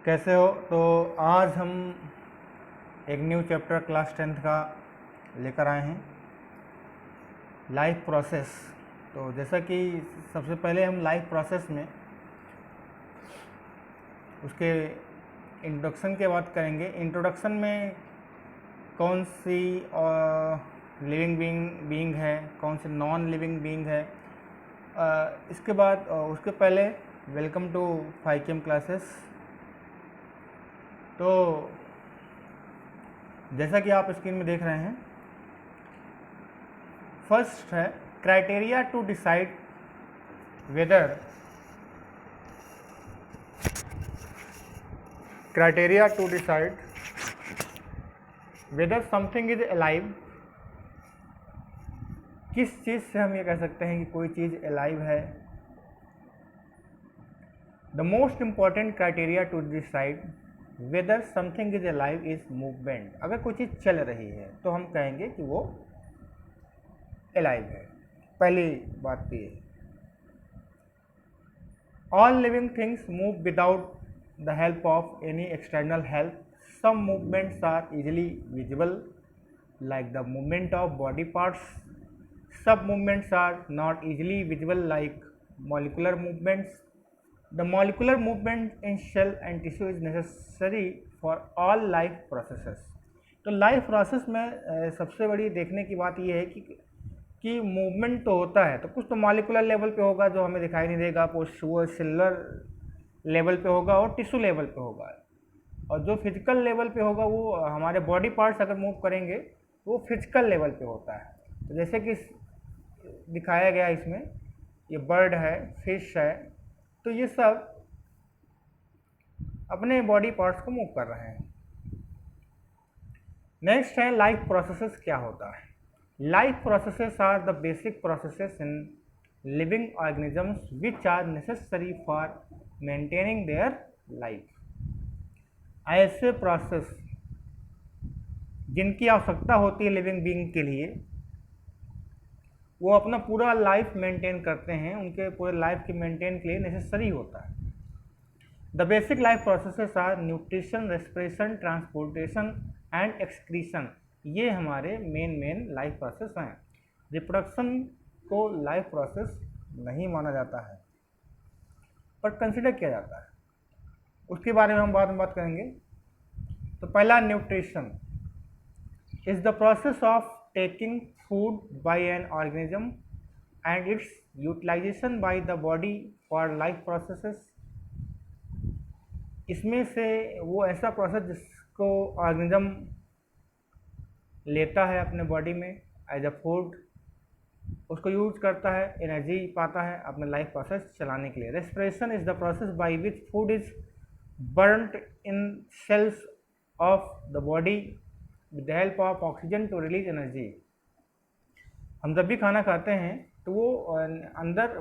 कैसे हो। तो आज हम एक न्यू चैप्टर क्लास 10th का लेकर आए हैं, लाइफ प्रोसेस। तो जैसा कि सबसे पहले हम लाइफ प्रोसेस में उसके इंट्रोडक्शन की बात करेंगे। इंट्रोडक्शन में कौन सी लिविंग बीइंग है, कौन सी नॉन लिविंग बीइंग है। इसके बाद उसके पहले वेलकम टू 5KM क्लासेस। तो जैसा कि आप स्क्रीन में देख रहे हैं, फर्स्ट है criteria to decide whether something is alive. किस चीज़ से हम ये कह सकते हैं कि कोई चीज़ अलाइव है। The most important criteria to decide whether something is alive is movement. अगर कोई चीज़ चल रही है तो हम कहेंगे कि वो अलाइव है। पहली बात तो ये, all living things move without the help of any external help. Some movements are easily visible like the movement of body parts. Some movements are not easily visible like molecular movements. The molecular movement in cell and tissue is necessary for all life processes. तो life process में सबसे बड़ी देखने की बात यह है कि मूवमेंट तो होता है, तो कुछ तो मॉलिकुलर लेवल पे होगा जो हमें दिखाई नहीं देगा, कुछ वो सेलुलर लेवल पे होगा और टिश्यू लेवल पे होगा, और जो फिजिकल लेवल पे होगा वो हमारे बॉडी पार्ट्स अगर मूव करेंगे वो फिजिकल लेवल पे होता है। तो जैसे कि दिखाया गया इसमें, ये बर्ड है, फिश है, तो ये सब अपने बॉडी पार्ट्स को मूव कर रहे हैं। नेक्स्ट है लाइफ प्रोसेसेस क्या होता है। Life processes are the basic processes in living organisms which are necessary for maintaining their life. ऐसे प्रोसेस जिनकी आवश्यकता होती है लिविंग बीइंग के लिए, वो अपना पूरा लाइफ मेंटेन करते हैं, उनके पूरे लाइफ के मेंटेन के लिए नेसेसरी होता है। The basic life processes are nutrition, respiration, transportation and excretion. ये हमारे मेन लाइफ प्रोसेस हैं। रिप्रोडक्शन को लाइफ प्रोसेस नहीं माना जाता है, पर कंसिडर किया जाता है, उसके बारे में हम बाद में बात करेंगे। तो पहला, nutrition is the process of taking food by an organism and its utilization by the body for life processes। इसमें से वो ऐसा प्रोसेस जिसको ऑर्गेनिज्म लेता है अपने बॉडी में एज अ फूड, उसको यूज करता है, एनर्जी पाता है अपने लाइफ प्रोसेस चलाने के लिए। Respiration is the process by which food is burned in cells of the body with the help of oxygen to release energy। हम जब भी खाना खाते हैं तो वो अंदर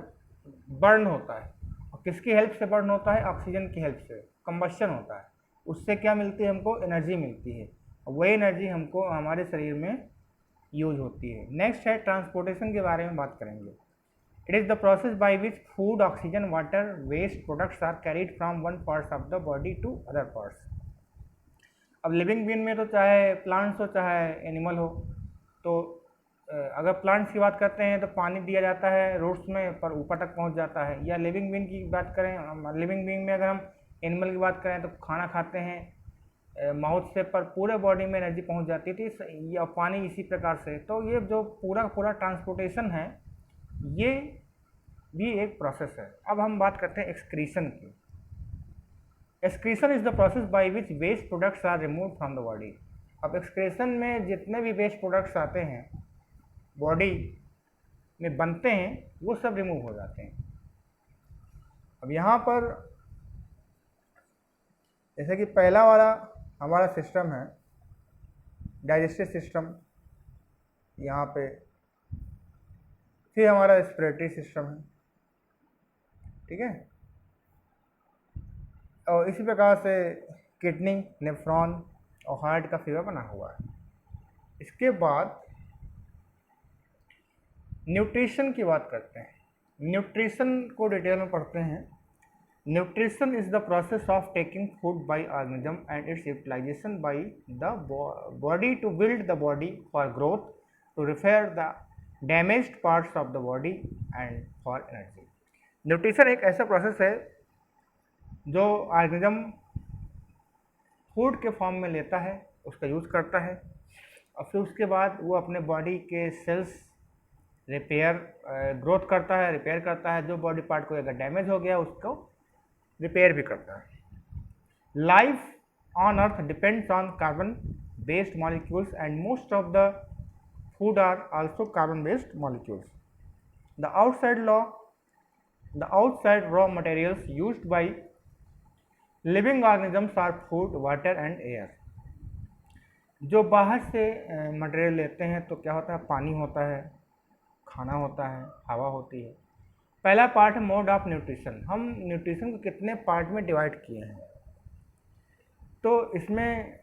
बर्न होता है, और किसकी हेल्प से बर्न होता है? ऑक्सीजन की हेल्प से कंबशन होता है। उससे क्या मिलती है? हमको एनर्जी मिलती है, और वही एनर्जी हमको हमारे शरीर में यूज होती है। नेक्स्ट है ट्रांसपोर्टेशन के बारे में बात करेंगे। It is the process by which food, oxygen, water, waste products are carried from one parts of the body to other parts. अब लिविंग बीइंग में तो चाहे प्लांट्स हो चाहे एनिमल हो, तो अगर प्लांट्स की बात करते हैं तो पानी दिया जाता है रूट्स में, पर ऊपर तक पहुंच जाता है। या लिविंग बीइंग की बात करें, लिविंग बीइंग में अगर हम एनिमल की बात करें तो खाना खाते हैं माउथ से, पर पूरे बॉडी में एनर्जी पहुंच जाती थी, या पानी इसी प्रकार से। तो ये जो पूरा ट्रांसपोर्टेशन है, ये भी एक प्रोसेस है। अब हम बात करते हैं एक्सक्रीशन की। Excretion is the process by which waste products are remove from the body. अब एक्सक्रीशन में जितने भी वेस्ट प्रोडक्ट्स आते हैं बॉडी में बनते हैं, वो सब रिमूव हो जाते हैं। अब यहाँ पर जैसे कि पहला वाला हमारा सिस्टम है डाइजेस्टिव सिस्टम, यहाँ पे फिर हमारा रेस्पिरेटरी सिस्टम है, ठीक है, और इसी प्रकार से किडनी, नेफ्रॉन और हार्ट का फिगर बना हुआ है। इसके बाद न्यूट्रिशन की बात करते हैं। न्यूट्रिशन को डिटेल में पढ़ते हैं। Nutrition is the process of taking food by organism and its utilization by the body to build the body for growth, to repair the damaged parts of the body and for energy. Nutrition एक ऐसा process है जो organism food के form में लेता है, उसका use करता है और फिर उसके बाद वो अपने बॉडी के सेल्स रिपेयर ग्रोथ करता है, रिपेयर करता है। जो बॉडी पार्ट को अगर डैमेज हो गया उसको रिपेयर भी करता है। Life on earth depends on carbon based molecules and most of the food are also carbon based molecules. The outside raw materials used by living organisms are food, water and air. जो बाहर से material लेते हैं तो क्या होता है, पानी होता है, खाना होता है, हवा होती है। पहला पार्ट है मोड ऑफ न्यूट्रिशन। हम न्यूट्रिशन को कितने पार्ट में डिवाइड किए हैं, तो इसमें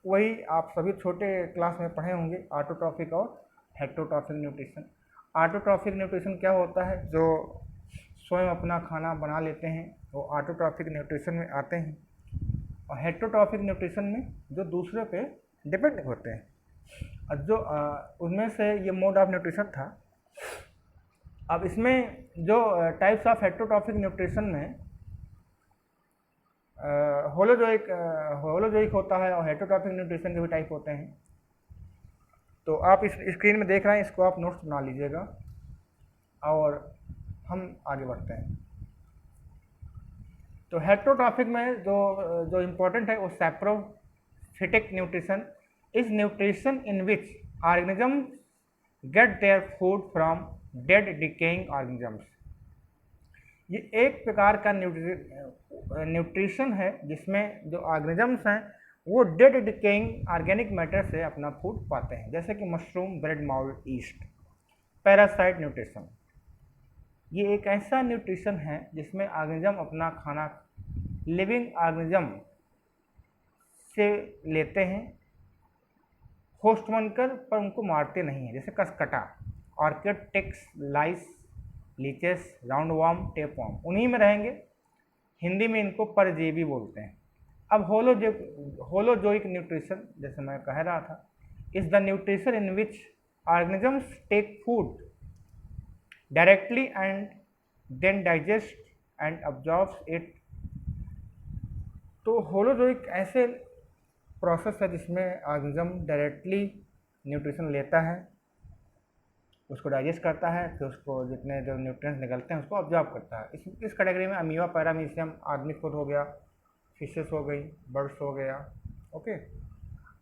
वही आप सभी छोटे क्लास में पढ़े होंगे, ऑटोट्रॉफिक और हेटेरोट्रॉफिक न्यूट्रिशन। ऑटोट्रॉफिक न्यूट्रिशन क्या होता है, जो स्वयं अपना खाना बना लेते हैं वो ऑटोट्रॉफिक न्यूट्रिशन में आते हैं, और हेटेरोट्रॉफिक न्यूट्रिशन में जो दूसरे पे डिपेंड होते हैं। और जो उनमें से ये मोड ऑफ न्यूट्रिशन था। अब इसमें जो टाइप्स ऑफ हेटेरोट्रॉफिक न्यूट्रिशन में होलोजोइक होता है और हेटेरोट्रॉफिक न्यूट्रिशन के भी टाइप होते हैं। तो आप इस स्क्रीन में देख रहे हैं, इसको आप नोट्स बना लीजिएगा और हम आगे बढ़ते हैं। तो हेटेरोट्रॉफिक में जो इम्पोर्टेंट है वो saprophytic nutrition is nutrition in which organism gate their food from dead decaying organisms. ये एक प्रकार का न्यूट्रिशन है जिसमें जो ऑर्गेनिजम्स हैं वो डेड डिकेइंग ऑर्गेनिक मैटर से अपना फूड पाते हैं, जैसे कि mushroom, bread mould, east. Parasite nutrition, ये एक ऐसा न्यूट्रिशन है जिसमें ऑर्गेनिज्म अपना खाना लिविंग ऑर्गेनिज्म से लेते हैं, होस्ट बनकर, पर उनको मारते नहीं हैं, जैसे cuscuta, orchid, ticks, lice, leeches, roundworm, tapeworm, उन्हीं में रहेंगे। हिंदी में इनको परजीवी बोलते हैं। अब होलोजोइक न्यूट्रिशन, जैसे मैं कह रहा था, is the nutrition in which organisms take food directly and then digest and absorbs it. तो होलोजोइक ऐसे प्रोसेस है जिसमें ऑर्गेनिज्म डायरेक्टली न्यूट्रिशन लेता है, उसको डाइजेस्ट करता है, फिर उसको जितने जो न्यूट्रिएंट्स निकलते हैं उसको ऑब्जॉर्व करता है। इस कैटेगरी में अमीबा, पैरामीशियम, आदमी खुद हो गया, फिशेस हो गई, बर्ड्स हो गया। ओके,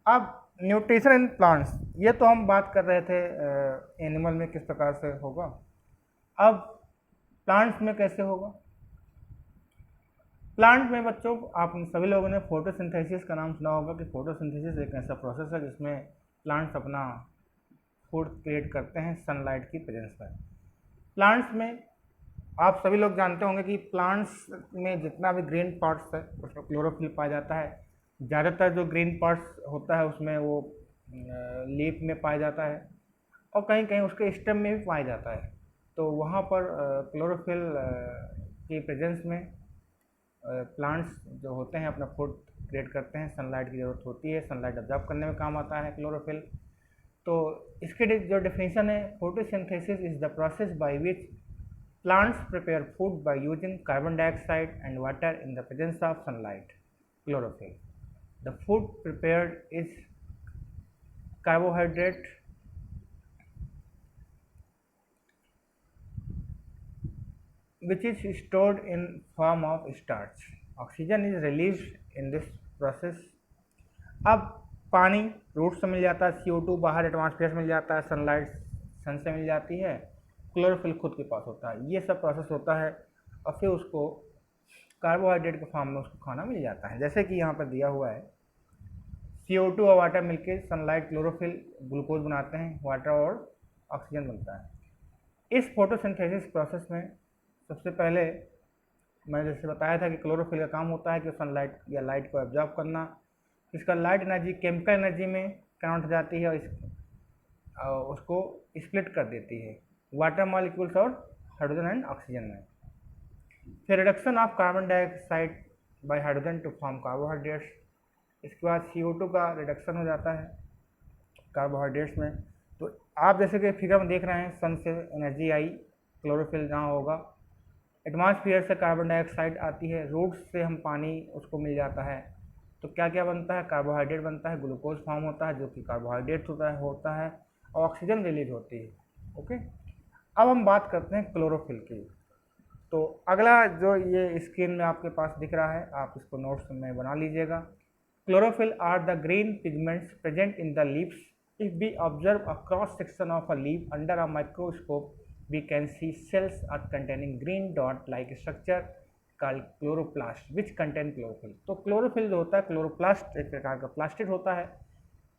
अब न्यूट्रिशन इन प्लांट्स, ये तो हम बात कर रहे थे एनिमल में किस प्रकार से होगा। अब प्लांट्स में कैसे होगा। प्लांट में बच्चों, आप सभी लोगों ने फोटोसिंथेसिस का नाम सुना होगा कि फोटोसिंथेसिस एक ऐसा प्रोसेस है जिसमें प्लांट्स अपना फूड क्रिएट करते हैं सनलाइट की प्रेजेंस में। प्लांट्स में आप सभी लोग जानते होंगे कि प्लांट्स में जितना भी ग्रीन पार्ट्स है उसमें क्लोरोफिल पाया जाता है। ज़्यादातर जो ग्रीन पार्ट्स होता है उसमें वो लीफ में पाया जाता है और कहीं कहीं उसके स्टेम में भी पाया जाता है। तो वहाँ पर क्लोरोफिल की प्रेजेंस में प्लांट्स जो होते हैं अपना फूड क्रिएट करते हैं। सनलाइट की ज़रूरत होती है, सनलाइट ऑब्जॉर्व करने में काम आता है क्लोरोफिल। तो इसके जो डेफिनेशन है, photosynthesis is the process by which plants prepare food by using carbon dioxide and water in the presence of sunlight, chlorophyll. The food prepared is carbohydrate which is stored in form of starch. Oxygen is released in this process. अब पानी root से मिल जाता है, CO2 बाहर atmosphere से मिल जाता है, sunlight सन से मिल जाती है, क्लोरोफिल खुद के पास होता है। ये सब प्रोसेस होता है और फिर उसको कार्बोहाइड्रेट के फॉर्म में उसको खाना मिल जाता है। जैसे कि यहाँ पर दिया हुआ है, CO2 और वाटर मिलके सनलाइट क्लोरोफिल ग्लूकोज बनाते हैं, वाटर और ऑक्सीजन बनता है। इस फोटोसिंथेसिस प्रोसेस में सबसे पहले मैंने जैसे बताया था कि क्लोरोफिल का काम होता है कि सनलाइट या लाइट को एब्जॉर्ब करना। इसका लाइट एनर्जी केमिकल एनर्जी में कन्वर्ट हो जाती है और उसको स्प्लिट कर देती है वाटर मॉलिक्यूल्स और हाइड्रोजन एंड ऑक्सीजन में। फिर reduction of carbon dioxide by hydrogen to form carbohydrates. इसके बाद CO2 का रिडक्शन हो जाता है कार्बोहाइड्रेट्स में। तो आप जैसे कि फिगर में देख रहे हैं, सन से एनर्जी आई, क्लोरोफिल जहाँ होगा, एटमॉस्फेयर से कार्बन डाइऑक्साइड आती है, रूट्स से हम पानी उसको मिल जाता है, तो क्या क्या बनता है, कार्बोहाइड्रेट बनता है, ग्लूकोज फॉर्म होता है जो कि कार्बोहाइड्रेट होता है और ऑक्सीजन रिलीज होती है। ओके, अब हम बात करते हैं क्लोरोफिल की। तो अगला जो ये स्क्रीन में आपके पास दिख रहा है, आप इसको नोट्स में बना लीजिएगा। Chlorophyll are the green pigments present in the leaves. If we observe a cross section of a leaf under a microscope we can see cells are containing green dot like structure called chloroplast which contain chlorophyll। तो chlorophyll जो होता है, chloroplast एक प्रकार का plastid होता है।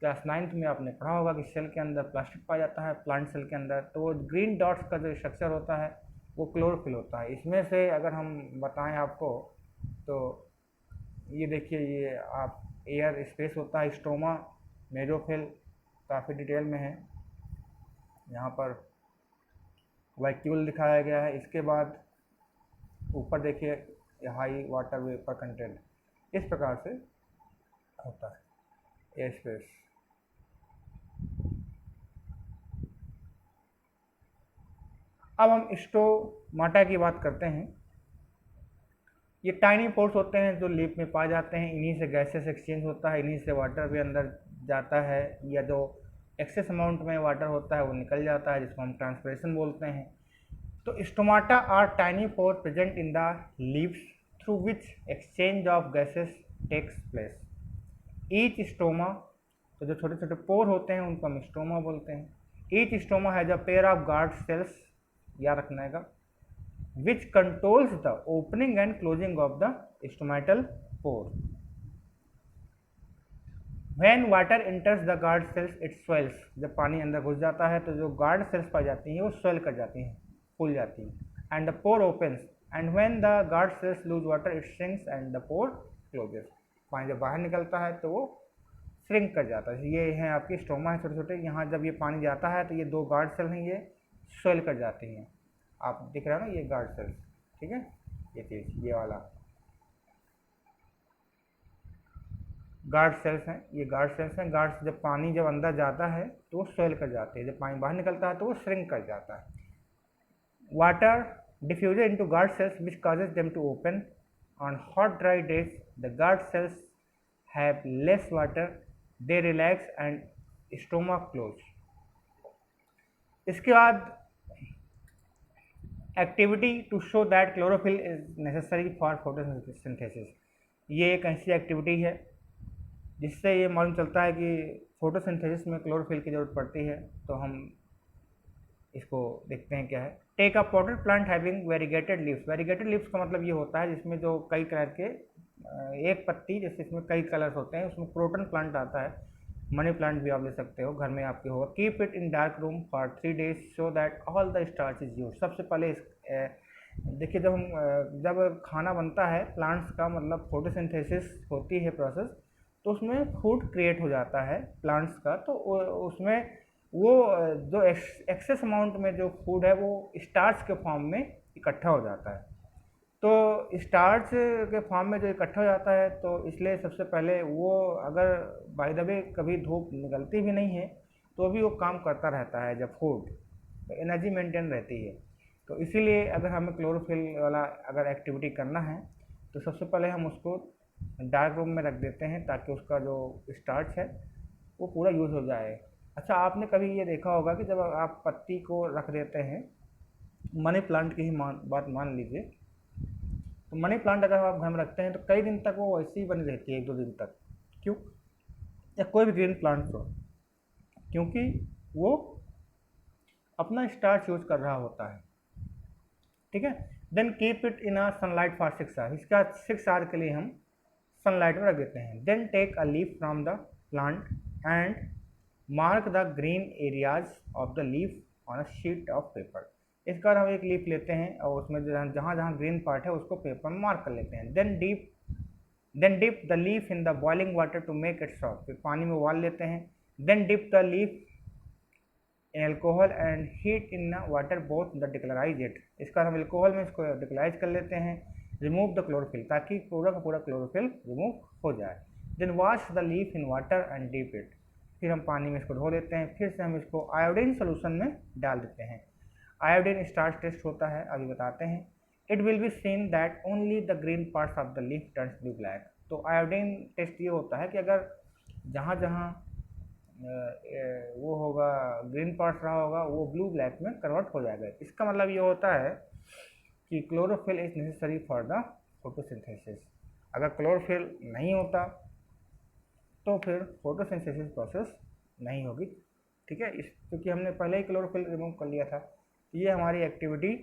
Class 9th में आपने पढ़ा होगा कि सेल के अंदर प्लास्टिड पाया जाता है, प्लांट सेल के अंदर। तो वो ग्रीन डॉट्स का जो स्ट्रक्चर होता है वो क्लोरोफिल होता है। इसमें से अगर हम बताएं आपको तो ये देखिए, ये आप एयर स्पेस होता है, स्टोमा, मेजोफिल, काफ़ी डिटेल में है, यहाँ पर वैक्यूल दिखाया गया है। इसके बाद ऊपर देखिए हाई वाटर वेपर कंटेंट, इस प्रकार से होता है एयर स्पेस। अब हम स्टोमाटा की बात करते हैं। ये टाइनी पोर्स होते हैं जो लीफ में पाए जाते हैं, इन्हीं से गैसेस एक्सचेंज होता है, इन्हीं से वाटर भी अंदर जाता है, या जो एक्सेस अमाउंट में वाटर होता है वो निकल जाता है, जिसको हम ट्रांसपिरेशन बोलते हैं। तो stomata are tiny pore present in the leaves through which exchange of gases takes place. Each stoma, तो जो छोटे छोटे पोर होते हैं उनको हम स्टोमा बोलते हैं। Each stoma has a pair of guard cells, याद रखना है, विच controls the opening and closing of the stomatal pore. When water enters the guard cells it swells। जब पानी अंदर घुस जाता है तो जो गार्ड सेल्स पाई जाती हैं वो स्वेल कर जाती हैं, फूल जाती हैं। And the pore opens and when the guard cells lose water it shrinks and the pore closes. पानी जब बाहर निकलता है तो वो श्रिंक कर जाता है। ये हैं आपकी स्टोमा है छोटे छोटे, यहाँ जब ये पानी जाता है तो ये दो गार्ड सेल हैं, ये स्वेल कर जाती हैं। आप दिख रहा है ना, ये गार्ड सेल्स, ठीक है, ये चीज़, ये वाला गार्ड सेल्स हैं, ये गार्ड सेल्स हैं। गार्ड्स जब पानी जब अंदर जाता है तो वो स्वेल कर जाते हैं, जब पानी बाहर निकलता है तो वो श्रिंक कर जाता है। Water diffuse into guard cells which causes them to open on hot dry days। the guard cells have less water, they relax and stomach close। इसके बाद activity to show that chlorophyll is necessary for photosynthesis. ये एक ऐसी activity है जिससे ये मालूम चलता है कि फोटोसिंथेसिस में क्लोरोफिल की ज़रूरत पड़ती है। तो हम इसको देखते हैं क्या है। Take a potted plant having variegated leaves. Variegated leaves का मतलब ये होता है जिसमें जो कई कलर के एक पत्ती, जैसे इसमें कई कलर्स होते हैं, उसमें क्रोटन प्लांट आता है। मनी प्लांट भी आप ले सकते हो, घर में आपके होगा। Keep it in dark room for 3 days so that all the starch is use. सबसे पहले देखिए, जब खाना बनता है प्लांट्स का, मतलब फोटोसिंथेसिस होती है प्रोसेस, तो उसमें फूड क्रिएट हो जाता है प्लांट्स का। तो उसमें वो जो एक्सेस अमाउंट में जो फूड है वो स्टार्च के फॉर्म में इकट्ठा हो जाता है। तो स्टार्च के फॉर्म में जो इकट्ठा हो जाता है, तो इसलिए सबसे पहले वो, अगर बाय द वे कभी धूप निकलती भी नहीं है तो भी वो काम करता रहता है जब फूड, तो एनर्जी मेंटेन रहती है। तो इसीलिए अगर हमें क्लोरोफिल वाला अगर एक्टिविटी करना है तो सबसे पहले हम उसको डार्क रूम में रख देते हैं ताकि उसका जो स्टार्च है वो पूरा यूज़ हो जाए। अच्छा, आपने कभी ये देखा होगा कि जब आप पत्ती को रख देते हैं, मनी प्लांट की ही बात मान लीजिए, तो मनी प्लांट अगर आप घर में रखते हैं तो कई दिन तक वो वैसे ही बनी रहती है, 1-2 दिन तक। क्यों? या कोई भी ग्रीन प्लांट हो, क्योंकि वो अपना स्टार्च यूज कर रहा होता है, ठीक है। Then keep it in a sunlight for 6 hour. इसका 6 आवर के लिए हम सनलाइट में रख देते हैं। Then take a leaf from the plant and mark the green areas of the leaf on a sheet of paper. इस बार हम एक लीफ लेते हैं और उसमें जहाँ जहाँ ग्रीन पार्ट है उसको पेपर में मार्क कर लेते हैं। Then dip the leaf in the boiling water to make it soft. फिर पानी में उबाल लेते हैं। Then dip the leaf in alcohol and heat in water both the decolourise it. इसका हम एल्कोहल में इसको डिक्लोराइज कर लेते हैं। रिमूव द क्लोरोफिल, ताकि पूरा का पूरा क्लोरोफिल रिमूव हो जाए। Then wash the leaf in water and dip it, फिर हम पानी में इसको धो लेते हैं। फिर से हम इसको आयोडीन सोल्यूशन में डाल देते हैं। आयोडीन स्टार्च टेस्ट होता है, अभी बताते हैं। It will be seen that only the green parts of the leaf turns blue black. तो आयोडीन टेस्ट ये होता है कि अगर जहाँ जहाँ वो होगा ग्रीन पार्ट्स रहा होगा वो ब्लू ब्लैक में कन्वर्ट हो जाएगा। इसका मतलब ये होता है कि chlorophyll is necessary for the photosynthesis. अगर क्लोरोफिल नहीं होता तो फिर फोटोसिंथेसिस प्रोसेस नहीं होगी, ठीक है। क्योंकि हमने पहले ही क्लोरोफिल रिमूव कर लिया था, ये हमारी एक्टिविटी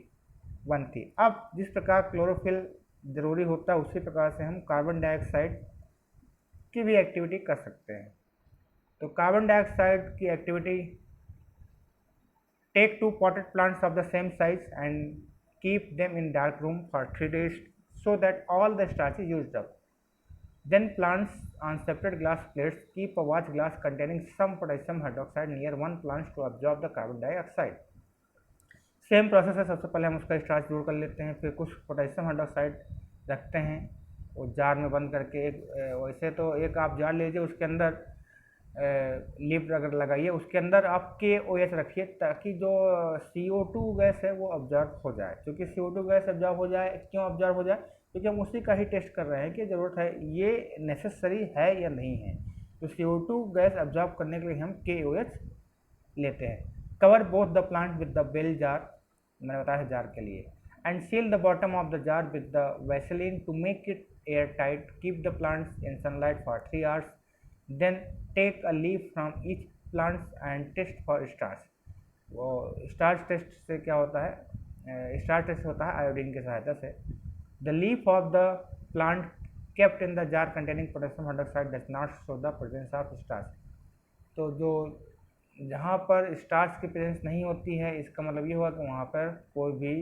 1 थी। अब जिस प्रकार क्लोरोफिल ज़रूरी होता है उसी प्रकार से हम कार्बन डाइऑक्साइड की भी एक्टिविटी कर सकते हैं। तो कार्बन डाइऑक्साइड की activity, take 2 potted plants of the same size and keep them in dark room for 3 days so that all the starch is used up. Then plants on separate glass plates. Keep a watch glass containing some potassium hydroxide near one plant to absorb the carbon dioxide. Same process है। सबसे पहले हम उसका starch दूर कर लेते हैं, फिर कुछ पोटेशियम हाइड्रोक्साइड रखते हैं वो जार में बंद करके। एक वैसे तो एक आप जार लीजिए, उसके अंदर लिप अगर लगाइए, उसके अंदर आप KOH रखिए ताकि जो CO2 गैस है वो ऑब्जर्व हो जाए। क्योंकि CO2 गैस ऑब्जर्व हो जाए, क्यों ऑब्जर्व हो जाए? क्योंकि हम उसी का ही टेस्ट कर रहे हैं कि ज़रूरत है, ये नेसेसरी है या नहीं है। तो CO2 गैस ऑब्जर्व करने के लिए हम KOH लेते हैं। Cover both the plant with the bell jar, मैंने बताया है जार के लिए। And seal the bottom of the jar with the Vaseline to make it airtight. Keep the plants in sunlight for 3 hours. Then take a leaf from each plant and test for starch. वो starch test से क्या होता है? Starch test होता है iodine की सहायता से। The leaf of the plant kept in the jar containing potassium hydroxide does not show the presence of starch. तो जो जहाँ पर स्टार्च की प्रेजेंस नहीं होती है, इसका मतलब ये हुआ कि वहाँ पर कोई भी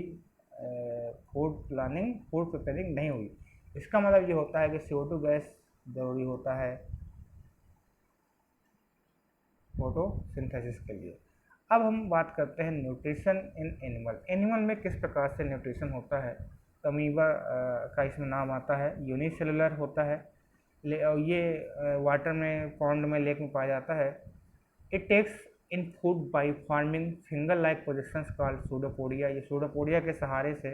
फूड प्रिपेयरिंग नहीं हुई। इसका मतलब ये होता है कि CO2 गैस ज़रूरी होता है फोटोसिंथेसिस के लिए। अब हम बात करते हैं न्यूट्रिशन इन एनिमल। एनिमल में किस प्रकार से न्यूट्रिशन होता है? तो अमीबा का इसमें नाम आता है, यूनिसेलुलर होता है। ये वाटर में, पॉन्ड में, लेक में पाया जाता है। It takes in food by forming finger like projections called pseudopodia. ये सूडोपोडिया के सहारे से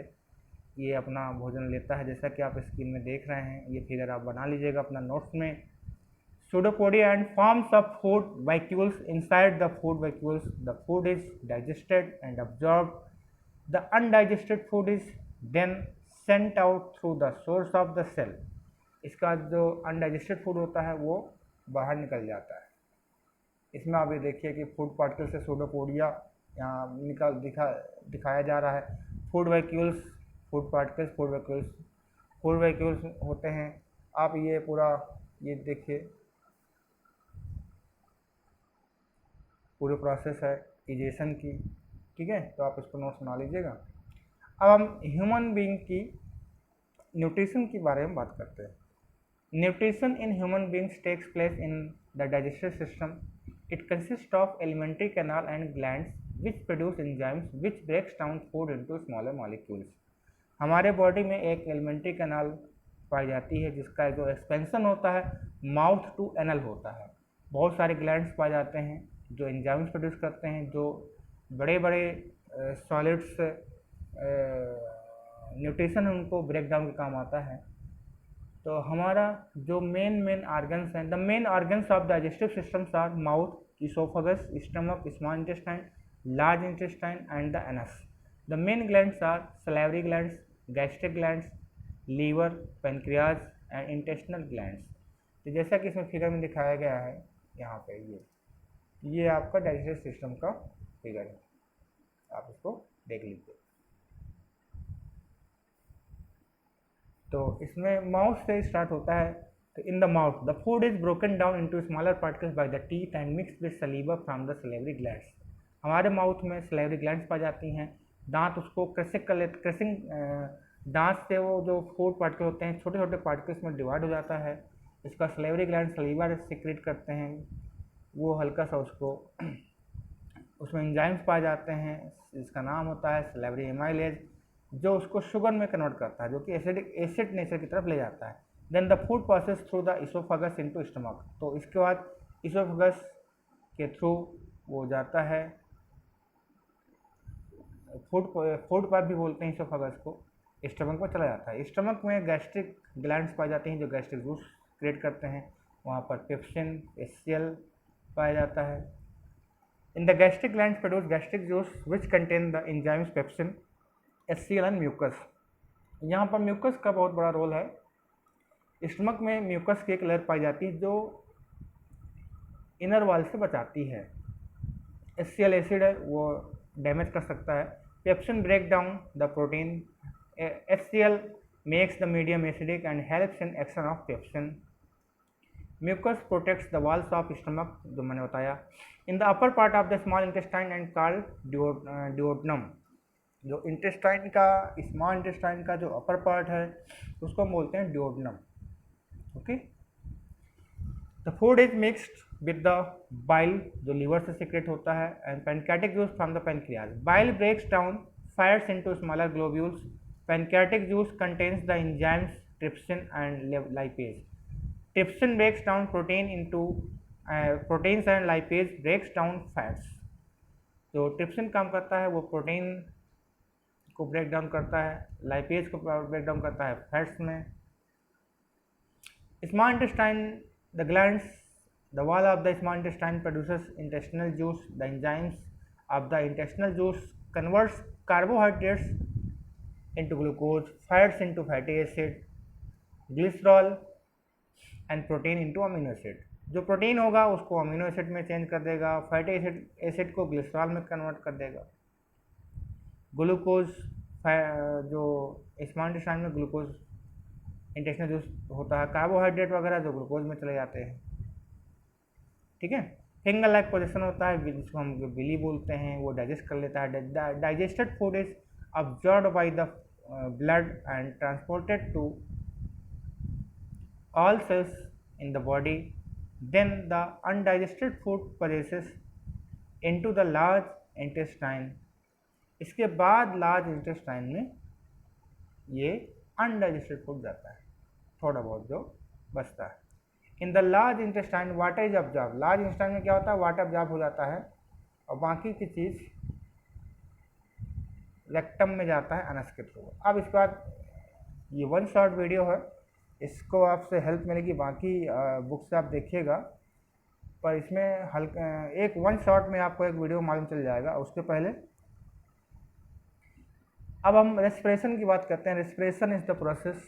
ये अपना भोजन लेता है, जैसा कि आप स्क्रीन में देख रहे हैं। ये फिगर आप बना लीजिएगा अपना नोट्स में। Pseudopodia and forms of food vacuoles. Inside the food vacuoles, the food is digested and absorbed. The undigested food is then sent out through the source of the cell. इसका जो undigested food होता है वो बाहर निकल जाता है। इसमें आप ये देखिए कि फूड पार्टिकल से सूडोपोडिया यहाँ दिखाया जा रहा है। Food vacuoles, food particles, food vacuoles होते हैं। आप ये पूरा ये देखिए, पूरी प्रोसेस है इजेशन की, ठीक है। तो आप इसको नोट्स बना लीजिएगा। अब हम ह्यूमन बीइंग की न्यूट्रिशन के बारे में बात करते हैं। Nutrition in human beings takes place in the digestive system. It consist of alimentary canal and glands which produce enzymes which breaks down food into smaller molecules. हमारे बॉडी में एक एलिमेंट्री कैनाल पाई जाती है जिसका जो एक्सपेंशन होता है mouth to anal होता है। बहुत सारे ग्लैंड्स पाए जाते हैं जो एंजाइम्स प्रोड्यूस करते हैं, जो बड़े बड़े सॉलिड्स न्यूट्रिशन है उनको ब्रेक डाउन के काम आता है। तो हमारा जो मेन ऑर्गन्स हैं, the main organs of digestive systems are mouth, oesophagus, stomach, small intestine, large intestine and the anus. The main glands are salivary glands, gastric glands, liver, pancreas and intestinal glands. तो जैसा कि इसमें figure में दिखाया गया है, यहाँ पे ये आपका डाइजेस्टिव सिस्टम का फिगर है, आप इसको देख लीजिए। तो इसमें माउथ से स्टार्ट होता है। तो in the mouth the food is broken down into smaller particles by the teeth and mix with सलीवा from the salivary glands. हमारे माउथ में सलेवरी ग्लैंड्स पाई जाती हैं। दांत उसको क्रशिंग कर लेते, क्रशिंग दांत से वो जो फूड पार्टिकल होते हैं छोटे छोटे पार्टिकल्स में डिवाइड हो जाता है। इसका सलेवरी ग्लैंड सलीवा सिक्रेट करते हैं, वो हल्का सा उसको उसमें एंजाइम्स पाए जाते हैं, जिसका नाम होता है सैलिवरी एमाइलेज, जो उसको शुगर में कन्वर्ट करता है, जो कि एसिड नेचर की तरफ ले जाता है। Then the food passes through the oesophagus into stomach, तो इसके बाद इसोफेगस के थ्रू वो जाता है, फूड पाइप भी बोलते हैं इसोफेगस को, स्टमक में चला जाता है। स्टमक में गैस्ट्रिक ग्लैंड्स पाई जाती हैं जो गैस्ट्रिक जूस क्रिएट करते हैं, वहाँ पर पेप्सिन, HCl पाया जाता है। In the gastric glands produce gastric juice which contain the enzymes pepsin, HCl and mucus. यहाँ पर म्यूकस का बहुत बड़ा रोल है। स्टमक में म्यूकस की एक लेयर पाई जाती है जो इनर वॉल से बचाती है। HCl एसिड है वो डैमेज कर सकता है। Pepsin break down the protein, HCl makes the medium acidic and helps in action of pepsin. Mucus protects the walls of stomach, जो मैंने बताया। In the upper part of the small intestine and called duodenum, जो intestine का, small intestine का जो upper part है उसको हम बोलते हैं duodenum. Okay, the food is mixed with the bile, जो लीवर से सीक्रेट होता है, and pancreatic juice from the pancreas. Bile breaks down fats into smaller globules. Pancreatic juice contains the enzymes trypsin and lipase. Trypsin breaks down protein into proteins and lipase breaks down fats. जो trypsin काम करता है वो protein को break down करता है, lipase को break down करता है फैट्स में। Small intestine, the glands, the wall of the small intestine produces intestinal juice. The enzymes of the intestinal juice converts carbohydrates into glucose, fats into fatty acid, glycerol and protein into amino acid. जो protein होगा उसको amino acid में change कर देगा, fatty acid को glycerol में convert कर देगा। ग्लूकोज, जो स्मॉल इंटेस्टाइन में ग्लूकोज इंटेस्टिनल जूस होता है, कार्बोहाइड्रेट वगैरह जो ग्लूकोज में चले जाते हैं। ठीक है, फिंगर लाइक पोजीशन होता है जिसको हम बिली बोलते हैं, वो डाइजेस्ट कर लेता है। Digested food is absorbed by the blood and transported to all cells in the body. Then the undigested food passes into the large intestine. इसके बाद लार्ज इंटेस्टाइन में ये अनडाइजेस्टेड फूड जाता है, थोड़ा बहुत जो बचता है। In the large intestine water is absorb. Large intestine में क्या होता है, वाटर ऑब्जॉर्ब हो जाता है और बाकी की चीज़ रेक्टम में जाता है अनस के थ्रू। अब इसके बाद ये वन शॉर्ट वीडियो है, इसको आपसे हेल्प मिलेगी, बाकी बुक से आप देखिएगा, पर इसमें हल्का एक वन शॉट में आपको एक वीडियो मालूम चल जाएगा। उसके पहले अब हम रेस्पिरेशन की बात करते हैं। Respiration is the process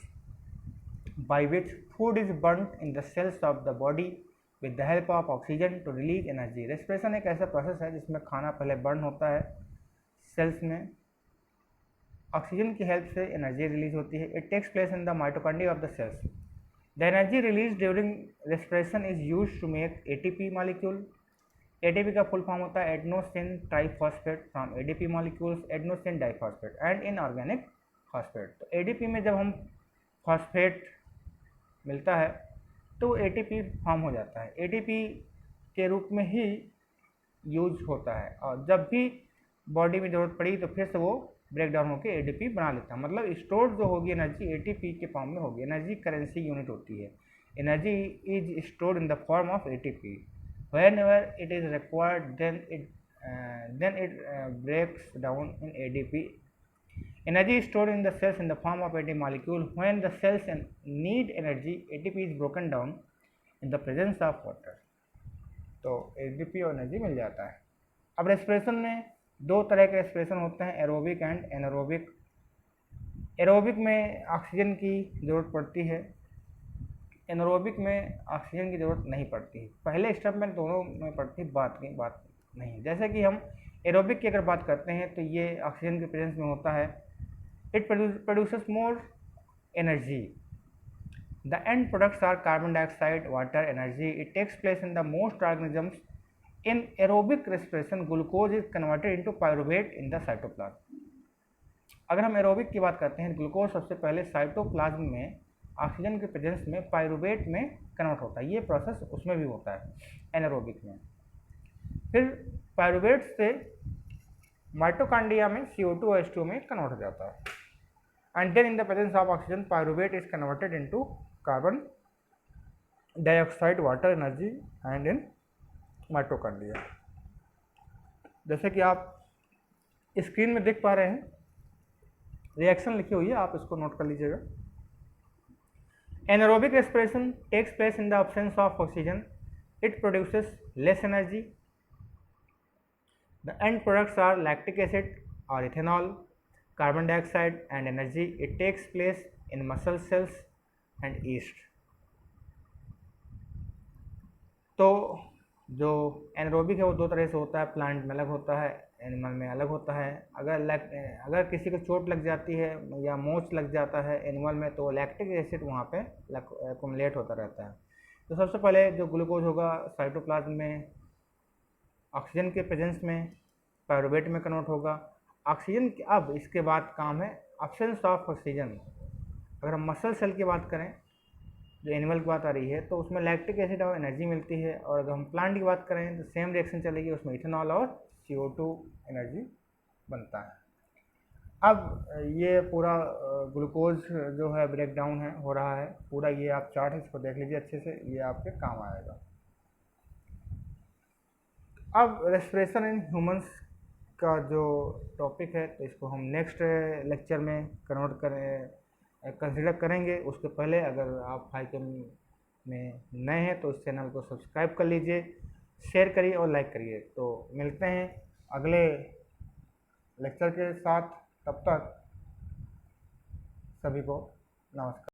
by which food is burnt in the cells of the body with the help of oxygen to release energy. Respiration एक ऐसा प्रोसेस है जिसमें खाना पहले बर्न होता है सेल्स में, ऑक्सीजन की हेल्प से एनर्जी रिलीज होती है। It takes place in the mitochondria of the cells. The energy release during respiration is used to make ATP molecule. ATP का फुल फॉर्म होता है adenosine triphosphate, from ADP molecules adenosine diphosphate and inorganic phosphate. तो ADP में जब हम phosphate मिलता है तो ATP फॉर्म हो जाता है, ATP के रूप में ही यूज होता है, और जब भी बॉडी में ज़रूरत पड़ी तो फिर से वो ब्रेक डाउन होकर ADP बना लेता है। मतलब स्टोर जो होगी एनर्जी ATP के फॉर्म में होगी। एनर्जी करेंसी यूनिट होती है। Energy is stored in the form of ATP। whenever it is required then it breaks down in ADP. Energy is stored in the cells in the form of ATP molecule. When the cells need energy, ATP is broken down in the presence of water. तो ATP और energy मिल जाता है। अब respiration में दो तरह के respiration होते हैं, एरोबिक एंड एनारोबिक। एरोबिक में ऑक्सीजन की ज़रूरत पड़ती है, एनारोबिक में ऑक्सीजन की ज़रूरत नहीं पड़ती है। पहले स्टेप में दोनों में पड़ती, बात नहीं। जैसे कि हम एरोबिक की अगर बात करते हैं तो ये ऑक्सीजन के प्रेजेंस में होता है। It produces more energy. The end products are carbon dioxide, water, energy. It takes place in the most organisms. In aerobic respiration glucose is converted into pyruvate in the cytoplasm. अगर हम aerobic की बात करते हैं, glucose सबसे पहले cytoplasm में oxygen के प्रेजेंस में पायरुवेट में कन्वर्ट होता है। ये प्रोसेस उसमें भी होता है एनारोबिक में। फिर पायरुवेट से माइटोकॉन्ड्रिया में CO2 और H2 में कन्वर्ट हो जाता है, and then in the presence of oxygen pyruvate is converted into carbon dioxide water energy and in mitochondria। जैसे कि आप स्क्रीन में देख पा रहे हैं, रिएक्शन लिखी हुई है, आप इसको नोट कर लीजिएगा। Anaerobic respiration takes place in the absence of oxygen, it produces less energy, the end products are lactic acid or ethanol, carbon dioxide and energy, it takes place in muscle cells and yeast। तो जो anaerobic है वो दो तरह से होता है, plant में अलग होता है, एनिमल में अलग होता है। अगर किसी को चोट लग जाती है या मोच लग जाता है एनिमल में, तो लैक्टिक एसिड वहाँ पे एक्युमुलेट होता रहता है। तो सबसे पहले जो ग्लूकोज होगा साइटोप्लाज्म में ऑक्सीजन के प्रेजेंस में पायरुवेट में कन्वर्ट होगा। ऑक्सीजन अब इसके बाद काम है एब्सेंस ऑफ ऑक्सीजन। अगर हम मसल सेल की बात करें, जो एनिमल की बात आ रही है, तो उसमें लैक्टिक एसिड और एनर्जी मिलती है, और अगर हम प्लांट की बात करें तो सेम रिएक्शन चलेगी, उसमें इथेनॉल और CO2 एनर्जी बनता है। अब ये पूरा ग्लूकोज जो है ब्रेक डाउन है हो रहा है पूरा, ये आप चार्ट है इसको देख लीजिए अच्छे से, ये आपके काम आएगा। अब रेस्पिरेशन इन ह्यूमंस का जो टॉपिक है, तो इसको हम नेक्स्ट लेक्चर में कंसिडर करेंगे। उसके पहले अगर आप हाईकैम में नए हैं तो इस चैनल को सब्सक्राइब कर लीजिए, शेयर करिए और लाइक करिए। तो मिलते हैं अगले लेक्चर के साथ, तब तक सभी को नमस्कार।